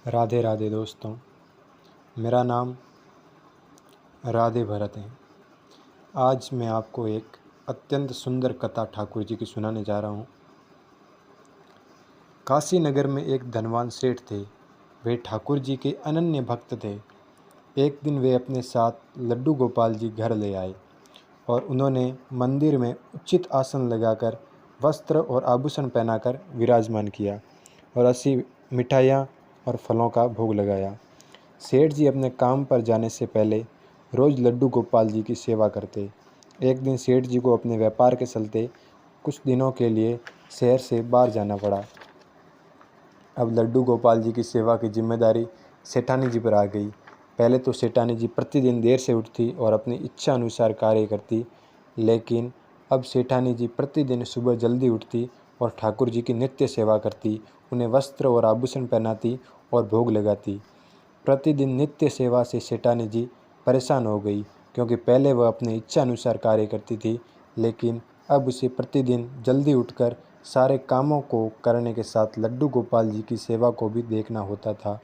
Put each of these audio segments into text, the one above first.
राधे राधे दोस्तों। मेरा नाम राधे भरत है। आज मैं आपको एक अत्यंत सुंदर कथा ठाकुर जी की सुनाने जा रहा हूँ। काशी नगर में एक धनवान सेठ थे। वे ठाकुर जी के अनन्य भक्त थे। एक दिन वे अपने साथ लड्डू गोपाल जी घर ले आए और उन्होंने मंदिर में उचित आसन लगाकर वस्त्र और आभूषण पहनाकर विराजमान किया और 80 मिठाइयाँ और फलों का भोग लगाया। सेठ जी अपने काम पर जाने से पहले रोज़ लड्डू गोपाल जी की सेवा करते। एक दिन सेठ जी को अपने व्यापार के चलते कुछ दिनों के लिए शहर से बाहर जाना पड़ा। अब लड्डू गोपाल जी की सेवा की जिम्मेदारी सेठानी जी पर आ गई। पहले तो सेठानी जी प्रतिदिन देर से उठती और अपनी इच्छा अनुसार कार्य करती, लेकिन अब सेठानी जी प्रतिदिन सुबह जल्दी उठती और ठाकुर जी की नित्य सेवा करती, उन्हें वस्त्र और आभूषण पहनाती और भोग लगाती। प्रतिदिन नित्य सेवा से सेठानी जी परेशान हो गई, क्योंकि पहले वह अपनी इच्छा अनुसार कार्य करती थी, लेकिन अब उसे प्रतिदिन जल्दी उठकर सारे कामों को करने के साथ लड्डू गोपाल जी की सेवा को भी देखना होता था।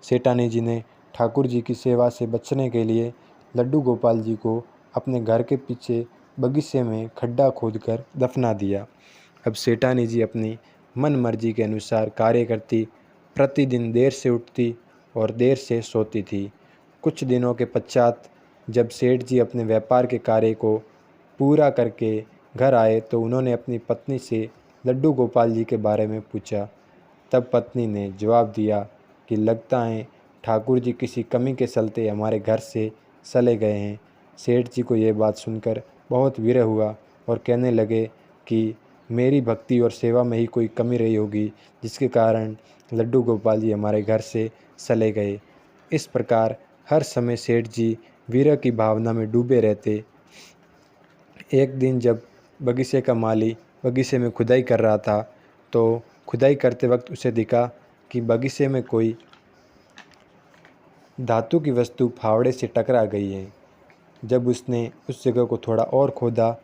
सेठानी जी ने ठाकुर जी की सेवा से बचने के लिए लड्डू गोपाल जी को अपने घर के पीछे बगीचे में खड्डा खोदकर दफना दिया। अब सेठानी जी अपनी मन मर्जी के अनुसार कार्य करती, प्रतिदिन देर से उठती और देर से सोती थी। कुछ दिनों के पश्चात जब सेठ जी अपने व्यापार के कार्य को पूरा करके घर आए तो उन्होंने अपनी पत्नी से लड्डू गोपाल जी के बारे में पूछा। तब पत्नी ने जवाब दिया कि लगता है ठाकुर जी किसी कमी के चलते हमारे घर से चले गए हैं। सेठ जी को यह बात सुनकर बहुत विरह हुआ और कहने लगे कि मेरी भक्ति और सेवा में ही कोई कमी रही होगी, जिसके कारण लड्डू गोपाल जी हमारे घर से चले गए। इस प्रकार हर समय सेठ जी विरह की भावना में डूबे रहते। एक दिन जब बगीचे का माली बगीचे में खुदाई कर रहा था, तो खुदाई करते वक्त उसे दिखा कि बगीचे में कोई धातु की वस्तु फावड़े से टकरा गई है। जब उसने उस जगह को थोड़ा और खोदा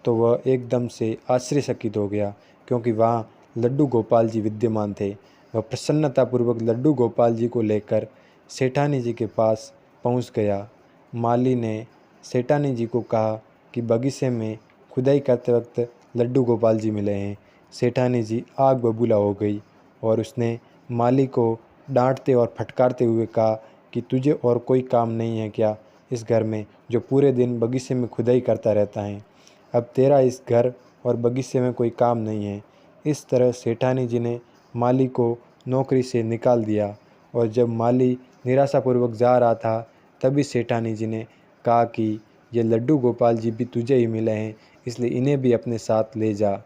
तो वह एकदम से आश्चर्यचकित हो गया, क्योंकि वहाँ लड्डू गोपाल जी विद्यमान थे। वह प्रसन्नतापूर्वक लड्डू गोपाल जी को लेकर सेठानी जी के पास पहुँच गया। माली ने सेठानी जी को कहा कि बगीचे में खुदाई करते वक्त लड्डू गोपाल जी मिले हैं। सेठानी जी आग बबूला हो गई और उसने माली को डांटते और फटकारते हुए कहा कि तुझे और कोई काम नहीं है क्या इस घर में, जो पूरे दिन बगीचे में खुदाई करता रहता है। अब तेरा इस घर और बगीचे में कोई काम नहीं है। इस तरह सेठानी जी ने माली को नौकरी से निकाल दिया और जब माली निराशापूर्वक जा रहा था तभी सेठानी जी ने कहा कि ये लड्डू गोपाल जी भी तुझे ही मिले हैं, इसलिए इन्हें भी अपने साथ ले जा।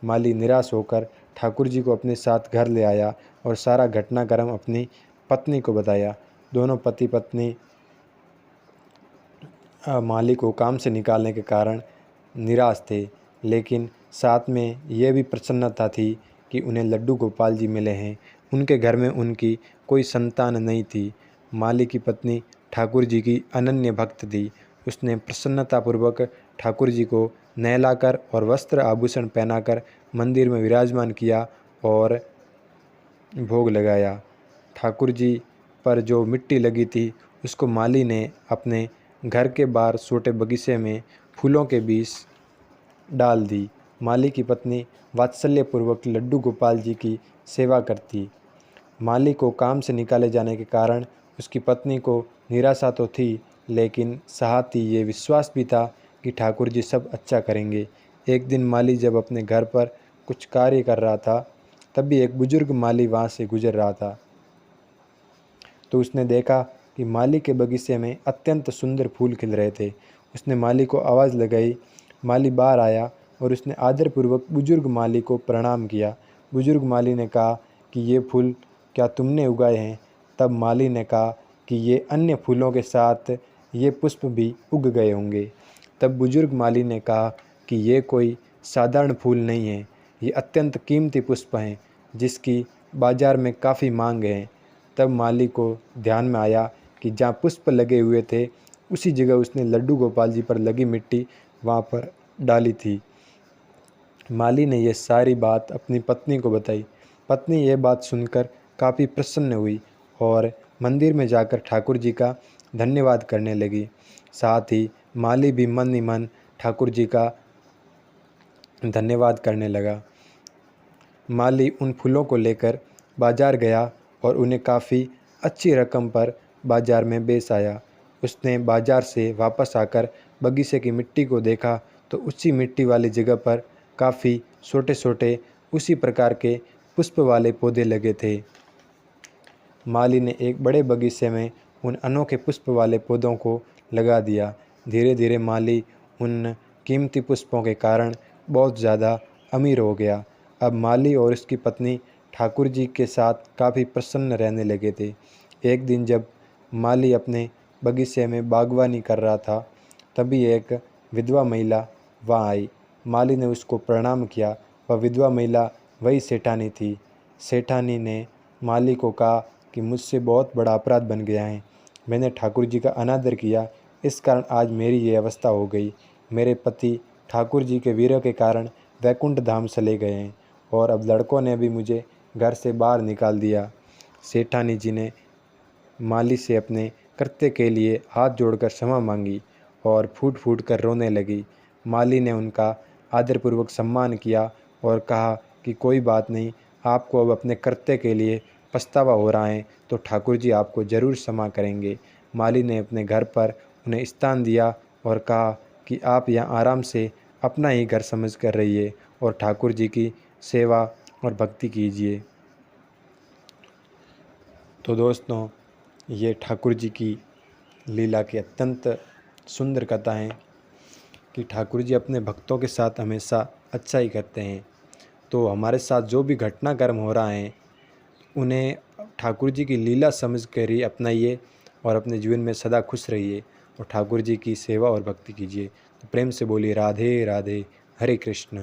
माली निराश होकर ठाकुर जी को अपने साथ घर ले आया और सारा घटनाक्रम अपनी पत्नी को बताया। दोनों पति पत्नी माली को काम से निकालने के कारण निराश थे, लेकिन साथ में यह भी प्रसन्नता थी कि उन्हें लड्डू गोपाल जी मिले हैं। उनके घर में उनकी कोई संतान नहीं थी। माली की पत्नी ठाकुर जी की अनन्य भक्त थी। उसने प्रसन्नतापूर्वक ठाकुर जी को नहलाकर और वस्त्र आभूषण पहनाकर मंदिर में विराजमान किया और भोग लगाया। ठाकुर जी पर जो मिट्टी लगी थी उसको माली ने अपने घर के बाहर छोटे बगीचे में फूलों के बीच डाल दी। माली की पत्नी वात्सल्यपूर्वक लड्डू गोपाल जी की सेवा करती। माली को काम से निकाले जाने के कारण उसकी पत्नी को निराशा तो थी, लेकिन साथ ही ये विश्वास भी था कि ठाकुर जी सब अच्छा करेंगे। एक दिन माली जब अपने घर पर कुछ कार्य कर रहा था, तभी एक बुजुर्ग माली वहाँ से गुजर रहा था। तो उसने देखा कि माली के बगीचे में अत्यंत सुंदर फूल खिल रहे थे। उसने माली को आवाज़ लगाई। माली बाहर आया और उसने आदरपूर्वक बुजुर्ग माली को प्रणाम किया। बुजुर्ग माली ने कहा कि ये फूल क्या तुमने उगाए हैं? तब माली ने कहा कि ये अन्य फूलों के साथ ये पुष्प भी उग गए होंगे। तब बुजुर्ग माली ने कहा कि ये कोई साधारण फूल नहीं है, ये अत्यंत कीमती पुष्प हैं, जिसकी बाज़ार में काफ़ी मांग है। तब माली को ध्यान में आया कि जहाँ पुष्प लगे हुए थे उसी जगह उसने लड्डू गोपाल जी पर लगी मिट्टी वहाँ पर डाली थी। माली ने यह सारी बात अपनी पत्नी को बताई। पत्नी यह बात सुनकर काफ़ी प्रसन्न हुई और मंदिर में जाकर ठाकुर जी का धन्यवाद करने लगी। साथ ही माली भी मन ही मन ठाकुर जी का धन्यवाद करने लगा। माली उन फूलों को लेकर बाजार गया और उन्हें काफ़ी अच्छी रकम पर बाजार में बेच आया। उसने बाजार से वापस आकर बगीचे की मिट्टी को देखा तो उसी मिट्टी वाली जगह पर काफ़ी छोटे छोटे उसी प्रकार के पुष्प वाले पौधे लगे थे। माली ने एक बड़े बगीचे में उन अनोखे पुष्प वाले पौधों को लगा दिया। धीरे धीरे माली उन कीमती पुष्पों के कारण बहुत ज़्यादा अमीर हो गया। अब माली और उसकी पत्नी ठाकुर जी के साथ काफ़ी प्रसन्न रहने लगे थे। एक दिन जब माली अपने बगीचे में बागवानी कर रहा था, तभी एक विधवा महिला वहाँ आई। माली ने उसको प्रणाम किया। वह विधवा महिला वही सेठानी थी। सेठानी ने माली को कहा कि मुझसे बहुत बड़ा अपराध बन गया है। मैंने ठाकुर जी का अनादर किया, इस कारण आज मेरी ये अवस्था हो गई। मेरे पति ठाकुर जी के विरह के कारण वैकुंठ धाम चले गए हैं और अब लड़कों ने भी मुझे घर से बाहर निकाल दिया। सेठानी जी ने माली से अपने कृत्य के लिए हाथ जोड़कर क्षमा मांगी और फूट फूट कर रोने लगी। माली ने उनका आदरपूर्वक सम्मान किया और कहा कि कोई बात नहीं, आपको अब अपने कृत्य के लिए पछतावा हो रहा है तो ठाकुर जी आपको ज़रूर क्षमा करेंगे। माली ने अपने घर पर उन्हें स्थान दिया और कहा कि आप यहाँ आराम से अपना ही घर समझ कर रहिए और ठाकुर जी की सेवा और भक्ति कीजिए। तो दोस्तों, ये ठाकुर जी की लीला की अत्यंत सुंदर कथा है कि ठाकुर जी अपने भक्तों के साथ हमेशा अच्छा ही करते हैं। तो हमारे साथ जो भी घटनाक्रम हो रहा है उन्हें ठाकुर जी की लीला समझ कर ही अपनाइए और अपने जीवन में सदा खुश रहिए और ठाकुर जी की सेवा और भक्ति कीजिए। तो प्रेम से बोलिए राधे राधे, हरे कृष्ण।